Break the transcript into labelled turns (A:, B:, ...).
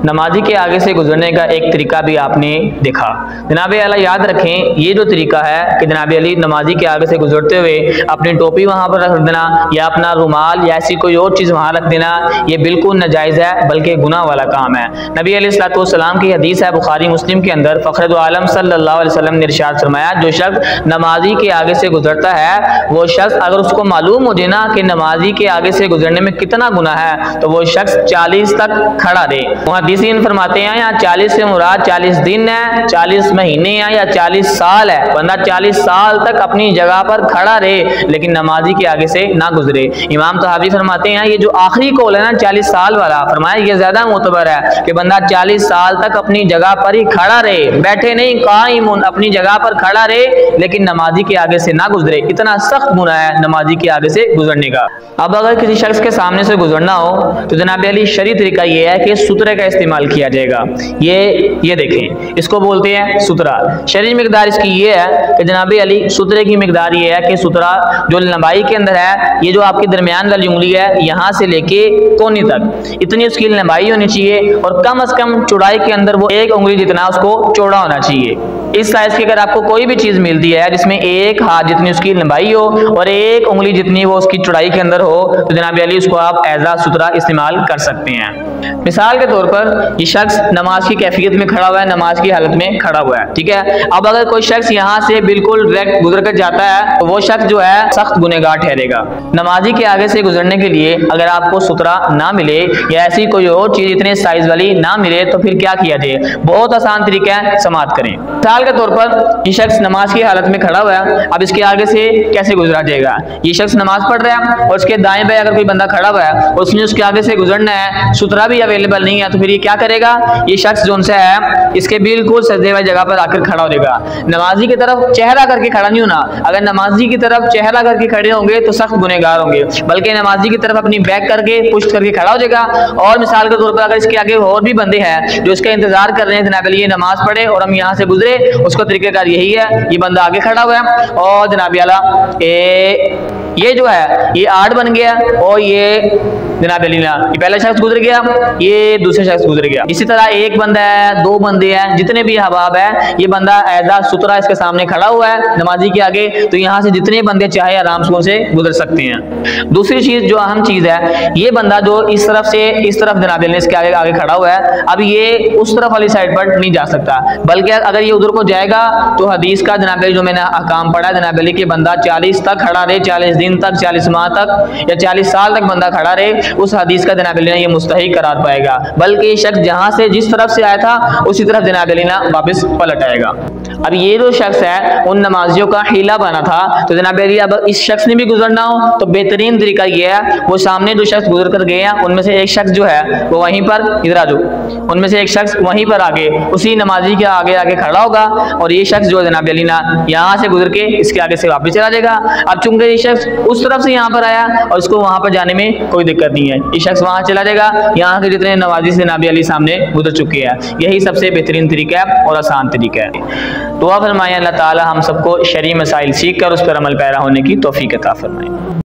A: नमाजी के आगे से गुजरने का एक तरीका भी आपने देखा। जनाब आला याद रखें, ये जो तरीका है कि जनाब अली नमाजी के आगे से गुजरते हुए अपनी टोपी वहाँ पर रख देना या अपना रुमाल या ऐसी कोई और चीज़ वहाँ रख देना, ये बिल्कुल नाजायज़ है, बल्कि गुनाह वाला काम है। नबी अलैहिस्सलाम की हदीस है बुखारी मुस्लिम के अंदर, फ़ख्रुल आलम सल्लल्लाहु अलैहि वसल्लम ने इरशाद फरमाया, जो शख्स नमाजी के आगे से गुजरता है, वो शख्स अगर उसको मालूम हो जाए ना कि नमाजी के आगे से गुजरने में कितना गुनाह है, तो वो शख्स 40 तक खड़ा रहे। मुहद्दिसीन फरमाते हैं यहाँ 40 से मुराद 40 दिन है, 40 महीने हैं या 40 साल है। बंदा 40 साल तक अपनी जगह पर खड़ा रहे लेकिन नमाजी के आगे से ना गुजरे। इमाम तहावी फरमाते हैं ये जो आखिरी कौल है ना 40 साल वाला, फरमाया ये ज्यादा मोतबर है कि बंदा 40 साल तक अपनी जगह पर ही खड़ा रहे, बैठे नहीं, कायम अपनी जगह पर खड़ा रहे लेकिन नमाजी के आगे से ना गुजरे। इतना सख्त गुनाह है नमाजी के आगे से गुजरने का। अब अगर किसी शख्स के सामने से गुजरना हो तो जनाब अली शरी तरीका ये है कि सुतरे का इस्तेमाल किया जाएगा। ये देखें, इसको बोलते हैं सुतरा। शरी मिकदार इसकी ये है कि जनाब अली सुतरे की मिकदार ये है कि सुतरा जो लंबाई के अंदर है, ये जो आपकी दरमियान वाली उंगली है यहाँ से लेके कोनी तक, इतनी उसकी लंबाई होनी चाहिए और कम से कम चौड़ाई के अंदर वो एक उंगली जितना उसको चौड़ा होना चाहिए। इस साइज की अगर आपको कोई भी चीज मिलती है जिसमें एक हाथ जितनी उसकी लंबाई हो और एक उंगली जितनी वो उसकी चौड़ाई के अंदर हो, तो जनाब अली उसको आप एज आ सुतरा इस्तेमाल कर सकते हैं। मिसाल के तौर पर ये शख्स नमाज की कैफियत में खड़ा हुआ है, नमाज की हालत में खड़ा हुआ है, ठीक है। अब अगर कोई शख्स यहाँ से बिल्कुल डायरेक्ट गुजर कर जाता है तो वो शख्स जो है सख्त गुनहगार ठहरेगा। नमाजी के आगे से गुजरने के लिए अगर आपको सुतरा ना मिले या ऐसी कोई और चीज इतने साइज वाली ना मिले तो फिर क्या किया जाए? बहुत आसान तरीका है, समात करें। मिसाल के तौर पर ये शख्स नमाज की हालत में खड़ा हुआ है, अब इसके आगे से कैसे गुजरा जाएगा? ये शख्स नमाज पढ़ रहा है और उसके दाएं बाएं अगर कोई बंदा खड़ा हुआ है और उसने उसके आगे से गुजरना है, सुतरा भी अवेलेबल नहीं है, तो फिर ये क्या करेगा? ये शख्स जो उनसे है इसके बिल्कुल सजदे वाली जगह पर आकर खड़ा हो जाएगा। नमाजी की तरफ चेहरा करके खड़ा नहीं होना। अगर नमाजी की तरफ चेहरा करके खड़े होंगे तो सख्त गुनहगार होंगे, बल्कि नमाजी की तरफ अपनी बैक करके पुश करके खड़ा हो जाएगा। और मिसाल के तौर पर अगर इसके आगे और भी बंदे हैं जो इसका इंतजार कर रहे हैं जनाब ये नमाज पढ़े और हम यहाँ से गुजरे, उसका तरीकेकार यही है, ये बंदा आगे खड़ा हुआ है और जनाब आला ये जो है ये 8 बन गया और ये जनाब अली ये पहला शख्स गुजर गया, ये दूसरा शख्स गुजर गया। इसी तरह एक बंदा है, 2 बंदे हैं, जितने भी हबाब है, ये बंदा एजा सुतरा इसके सामने खड़ा हुआ है नमाजी के आगे, तो यहाँ से जितने बंदे चाहे आराम से गुजर सकते हैं। दूसरी चीज जो अहम चीज है, ये बंदा जो इस तरफ से इस तरफ जनाब अली इसके आगे खड़ा हुआ है, अब ये उस तरफ वाली साइड पर नहीं जा सकता, बल्कि अगर ये उधर को जाएगा तो हदीस का जनाब अली जो मैंने अहकाम पढ़ा जनाब अली के बंदा 40 तक खड़ा रहे, 40 दिन तक, 40 माह तक या 40 साल तक बंदा खड़ा रहे, उस हदीस का जनाब अली ने ये मुस्तहिक करार पाएगा, बल्कि ये शख्स जहां से जिस तरफ से आया था उसी तरफ जनाब अली ना वापस पलट आएगा। अब ये जो शख्स है उन नमाजियों का हीला बना था, तो जनाब अली अब इस शख्स ने भी गुजरना हो तो बेहतरीन तरीका ये है, वो सामने जो शख्स गुजर कर गए हैं उनमें से एक शख्स जो है वो वहीं पर इधर आ जाओ, उनमें से एक शख्स वहीं पर आगे उसी नमाजी के आगे खड़ा होगा और ये शख्स जो है जनाब अली ना यहाँ से गुजर के इसके आगे से वापस चला जाएगा। अब चूंकि ये शख्स उस तरफ से यहाँ पर आया और उसको वहां पर जाने में कोई दिक्कत नहीं है, ये शख्स वहां चला जाएगा, यहाँ के जितने नवाजी से नबी अली सामने गुजर चुके हैं। यही सबसे बेहतरीन तरीका है और आसान तरीका है। दुआ फरमाएं अल्लाह ताला हम सबको शरई मसाइल सीख कर उस पर अमल पैरा होने की तौफीक अता फरमाए।